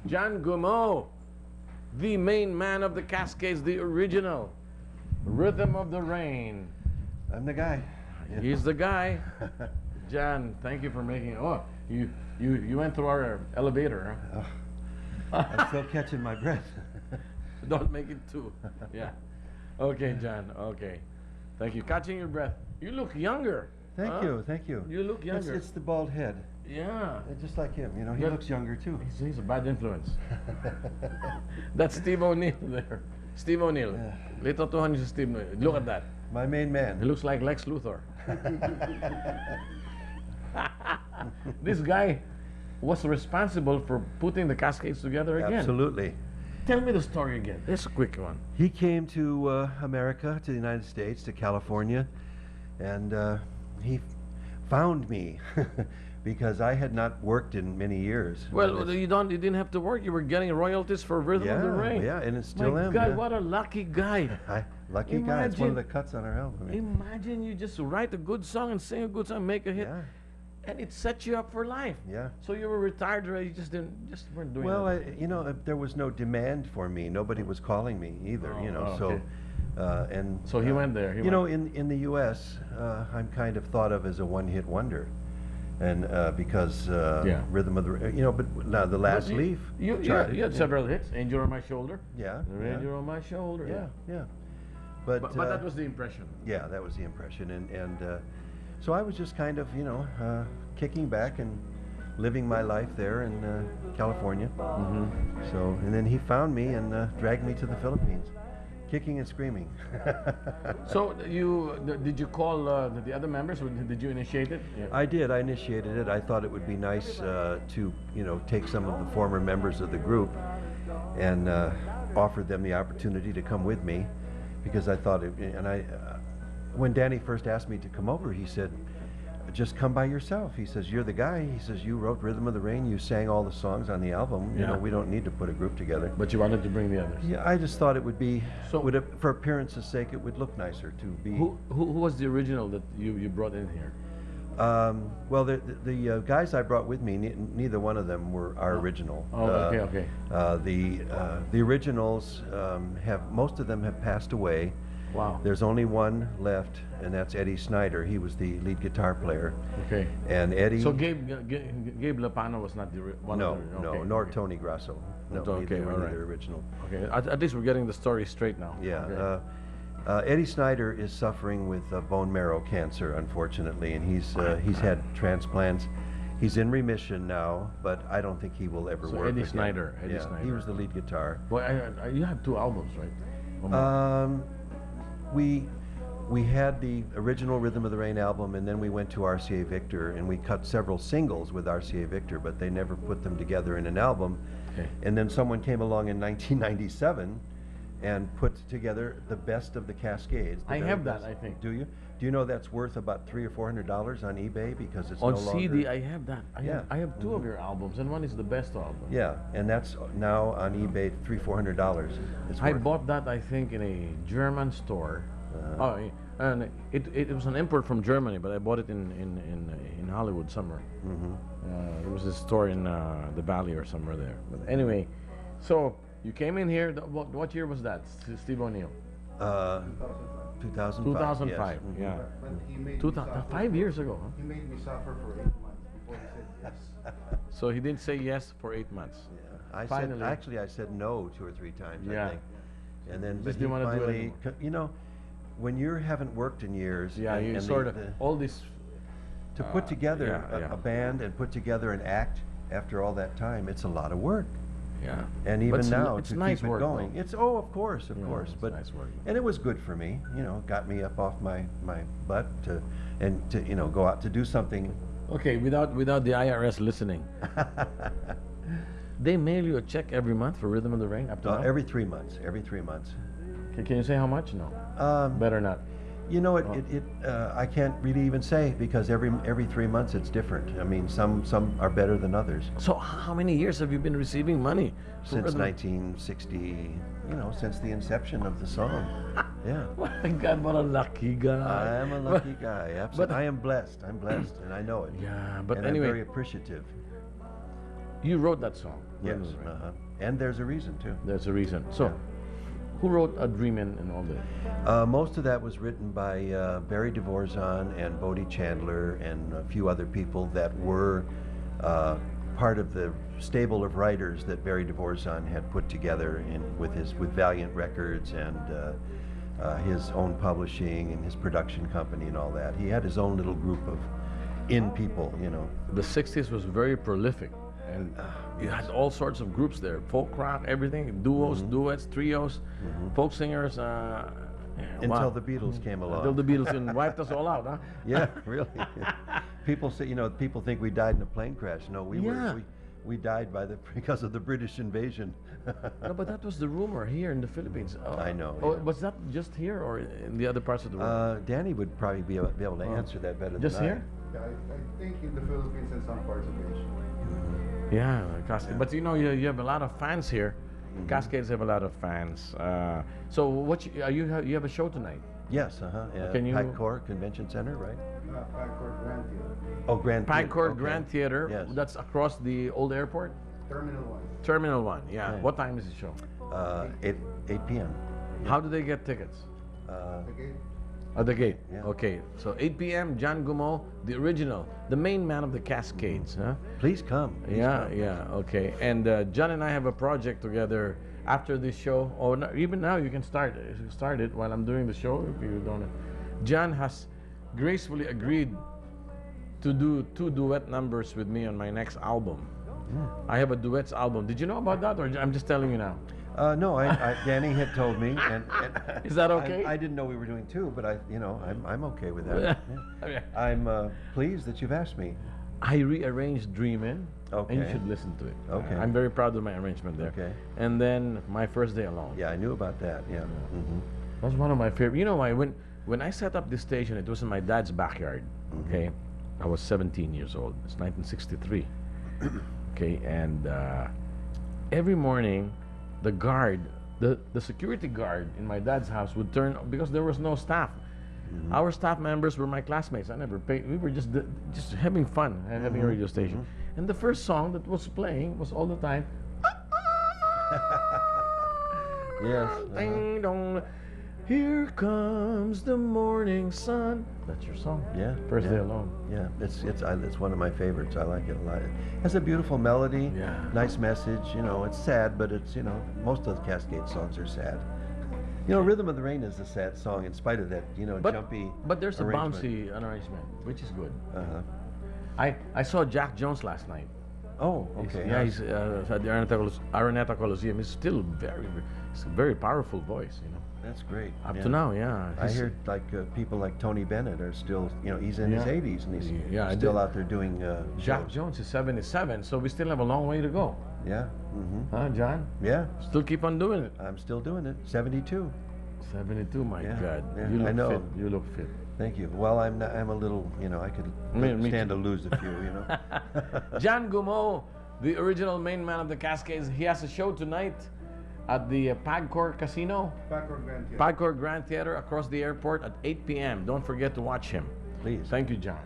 John Gummoe, the main man of the Cascades, the original Rhythm of the Rain. I'm the guy. He's the guy. John, thank you for making. Oh, you went through our elevator. Huh? Oh, I'm still catching my breath. Don't make it too. Yeah. Okay, John. Okay. Thank you. Catching your breath. You look younger. Thank you, thank you. You look younger. It's the bald head. Yeah. Just like him, you know, he looks younger too. He's a bad influence. That's Steve O'Neill there. Steve O'Neill. Yeah. Little 200 Steve O'Neill. Look at that. My main He man. looks like Lex Luthor. This guy was responsible for putting the Cascades together again. Absolutely. Tell me the story again. This a quick one. He came to America, to the United States, to California, and he found me because I had not worked in many years. Well, you didn't have to work. You were getting royalties for Rhythm of the Rain. Yeah, and it's still My am. God, yeah. what a lucky guy. Lucky guy. It's one of Imagine- the cuts on our album. Imagine you just write a good song and sing a good song, make a hit, Yeah, and it sets you up for life. yeah. So you were retired already, you just weren't doing Well, it. you know, there was no demand for me. Nobody was calling me either, you know. Oh, okay. And So he went there. you know, in the U.S., I'm kind of thought of as a one-hit wonder, and because Yeah. Rhythm of the, you know, but now the Last Leaf. You charted. had several hits. Angel on My Shoulder. Yeah, Angel on My Shoulder. yeah, yeah. But that was the impression. Yeah, that was the impression, and so I was just kind of, you know, kicking back and living my life there in California. Mm-hmm. So, and then he found me and dragged me to the Philippines, kicking and screaming. So did you call the other members, or did you initiate it? Yeah. I did. I initiated it. I thought it would be nice to, you know, take some of the former members of the group and offer them the opportunity to come with me, because I thought it. And when Danny first asked me to come over, he said, "Just come by yourself." He says, "You're the guy." He says, "You wrote Rhythm of the Rain. You sang all the songs on the album. You know, Yeah. we don't need to put a group together." But you wanted to bring the others. Yeah, I just thought it would be, So- for appearance's sake, it would look nicer to be. Who was the original that you brought in here? Well, the guys I brought with me, neither one of them were our original. Oh, okay. The originals most of them have passed away. Wow. There's only one left, and that's Eddie Snyder. He was the lead guitar player. Okay. And Eddie. So Gabe Lapano was not the one no, of the... no, okay, nor okay. Tony Grasso. No, Okay, neither were all right. neither original. Okay, at least we're getting the story straight now. Yeah. Okay. Eddie Snyder is suffering with bone marrow cancer, unfortunately, and he's had transplants. He's in remission now, but I don't think he will ever So work Eddie again. Snyder, Eddie Yeah, Snyder. he was the lead guitar. Well, you have 2 albums, right? Or more? We had the original Rhythm of the Rain album, and then we went to RCA Victor, and we cut several singles with RCA Victor, but they never put them together in an album. Okay. And then someone came along in 1997 and put together the best of the Cascades. the I very have that, best. I think. Do you? Do you know that's worth about $300 or $400 on eBay because it's On no longer. CD, I have that. Yeah. I have 2 of your albums, and one is the best album. Yeah, and that's now on eBay $300-400. It's I worth. bought that, I think, in a German store. Uh-huh. And it was an import from Germany, but I bought it in Hollywood somewhere. Mm-hmm. It was a store in the Valley or somewhere there. But anyway, so you came in here. What year was that, Steve O'Neill? 2005. 2005. Yes. Yeah. When he made me 2000, suffer 5 years ago. Huh? He made me suffer for 8 months before he said yes. So he didn't say yes for 8 months. Yeah. I Finally. said, actually, I said no 2 or 3 times, Yeah. I think. And then, Just but didn't he wanna do it finally, anymore. you know, when you haven't worked in years, Yeah, and, you and sort of all this. to put together yeah. a band and put together an act after all that time, it's a lot of work. Yeah. And But even it's now, it's to nice keep it work, going, though. it's of course, Yeah, it's but nice work. and it was good for me, you know, got me up off my butt to you know go out to do something. Okay, without the IRS listening, they mail you a check every month for Rhythm of the Rain up to now? Every 3 months. Every 3 months. Can you say how much? No. Better not. You know, Oh. I can't really even say because every 3 months it's different. I mean, some are better than others. So how many years have you been receiving money? for Since Rhythm? 1960, you know, since the inception of the song. Yeah. My God, what a lucky guy. I'm a lucky guy. Absolutely. but- I am blessed. I'm blessed, and I know it. Yeah, but and anyway. I'm very appreciative. You wrote that song. Yes. Rhythm is the Rain. And there's a reason too. There's a reason. So, Yeah. who wrote A Dreamin' and all that? Most of that was written by Barry DeVorzon and Bodie Chandler and a few other people that were part of the stable of writers that Barry DeVorzon had put together with Valiant Records and his own publishing and his production company and all that. He had his own little group of people, you know. The 60s was very prolific, and you had all sorts of groups there, folk rock, everything, duos, duets, trios, folk singers. Until the Beatles came along. Until the Beatles and wiped us all out, huh? Yeah, really. People say, people think we died in a plane crash. No, Yeah. we died because of the British invasion. No, but that was the rumor here in the Philippines. Oh, I know, Oh, yeah. was that just here or in the other parts of the world? Danny would probably be able to answer that better Just than I. here? Yeah, I think in the Philippines and some parts of Asia. Yeah, Cascades. But you have a lot of fans here. Cascades have a lot of fans. So you have a show tonight? Yes, Can you- Pike Core Convention Center, right? Backward Grand Theater. Oh, Grand Pike Theater, Court okay. Grand Theater. Yes. That's across the old airport. Terminal 1. Terminal 1. Yeah. Okay. What time is the show? 8 p.m. How do they get tickets? Okay? At the gate. Yeah. Okay. So 8 p.m. John Gummoe, the original, the main man of the Cascades. Huh? Please come. Please Yeah, come. yeah, okay. And John and I have a project together after this show, or no, even now you can start it while I'm doing the show if you don't. John has gracefully agreed to do 2 duet numbers with me on my next album. I have a duets album. Did you know about that, or I'm just telling you now? No, Danny had told me, and Is that okay? I didn't know we were doing 2, but I'm okay with that. Yeah. I'm pleased that you've asked me. I rearranged Dreamin', and you Okay. should listen to it. Okay. I'm very proud of my arrangement there. Okay. And then My First Day Alone. Yeah, I knew about that. Yeah. That's one of my favorite. You know, when I set up this station, it was in my dad's backyard. Okay, I was 17 years old. It's 1963. Okay, and every morning, the security guard in my dad's house would turn because there was no staff. Our staff members were my classmates. I never paid. We were just having fun and having a radio station. And the first song that was playing was all the time. Yes. Ding dong, here comes the morning sun. That's your song. Yeah. First yeah. Day Alone. Yeah, it's one of my favorites. I like it a lot. It has a beautiful melody, Yeah. nice message. It's sad, but it's most of the Cascade songs are sad. Rhythm of the Rain is a sad song in spite of that, jumpy. But there's a arrangement. bouncy arrangement, which is good. Uh-huh. I saw Jack Jones last night. Oh, okay. Yeah, he's at the Araneta Coliseum. He's still it's a very powerful voice. That's great. Up yeah. to now, yeah. I He's- hear people like Tony Bennett are still, he's in his Yeah. 80s and he's Yeah, I still did. out there doing Jack shows. Jones is 77, so we still have a long way to go. Yeah. Huh, John? Yeah. Still keep on doing it. I'm still doing it. 72. 72, my Yeah, God. yeah, You look I know. fit. You look fit. Thank you. Well, I'm a little, I could Me stand too. to lose a few, John Gummoe, the original main man of the Cascades, he has a show tonight at the Pagcor Casino, Backward Grand Theater. Pagcor Grand Theater across the airport at 8 p.m. Don't forget to watch him. Please. Thank you, John.